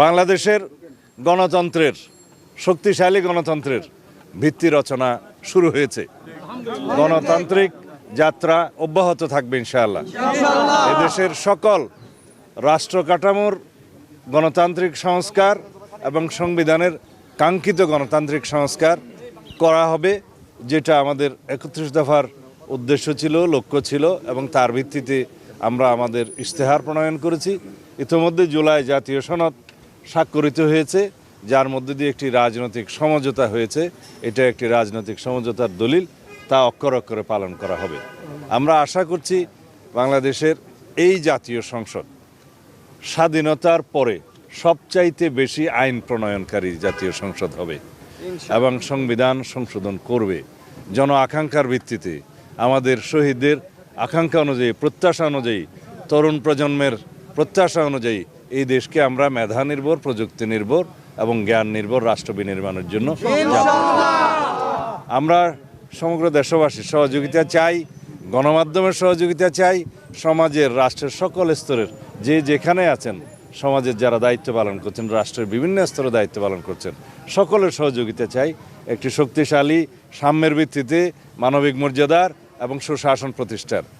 বাংলাদেশের গণতন্ত্রের শক্তিশালী গণতন্ত্রের ভিত্তি রচনা শুরু হয়েছে। গণতান্ত্রিক যাত্রা অব্যাহত থাকবে ইনশাআল্লাহ। এদেশের সকল রাষ্ট্র কাঠামোর গণতান্ত্রিক সংস্কার এবং সংবিধানের কাঙ্ক্ষিত গণতান্ত্রিক সংস্কার করা হবে, যেটা আমাদের ৩১ দফার উদ্দেশ্য ছিল, লক্ষ্য ছিল, এবং তার ভিত্তিতে আমরা আমাদের ইশতেহার প্রণয়ন করেছি। ইতিমধ্যে জুলাই জাতীয় সনদ স্বাক্ষরিত হয়েছে, যার মধ্যে দিয়ে একটি রাজনৈতিক সমঝোতা হয়েছে। এটা একটি রাজনৈতিক সমঝোতার দলিল, তা অক্ষরে অক্ষরে পালন করা হবে। আমরা আশা করছি বাংলাদেশের এই জাতীয় সংসদ স্বাধীনতার পরে সবচাইতে বেশি আইন প্রণয়নকারী জাতীয় সংসদ হবে এবং সংবিধান সংশোধন করবে জন আকাঙ্ক্ষার ভিত্তিতে। আমাদের শহীদদের আকাঙ্ক্ষা অনুযায়ী, প্রত্যাশা অনুযায়ী, তরুণ প্রজন্মের প্রত্যাশা অনুযায়ী এই দেশকে আমরা মেধা নির্ভর, প্রযুক্তি নির্ভর এবং জ্ঞান নির্ভর রাষ্ট্র বিনির্মাণের জন্য আমরা সমগ্র দেশবাসীর সহযোগিতা চাই, গণমাধ্যমের সহযোগিতা চাই, সমাজের, রাষ্ট্রের সকল স্তরের যে যেখানে আছেন, সমাজের যারা দায়িত্ব পালন করছেন, রাষ্ট্রের বিভিন্ন স্তরে দায়িত্ব পালন করছেন, সকলের সহযোগিতা চাই একটি শক্তিশালী সাম্যের ভিত্তিতে মানবিক মর্যাদার এবং সুশাসন প্রতিষ্ঠার।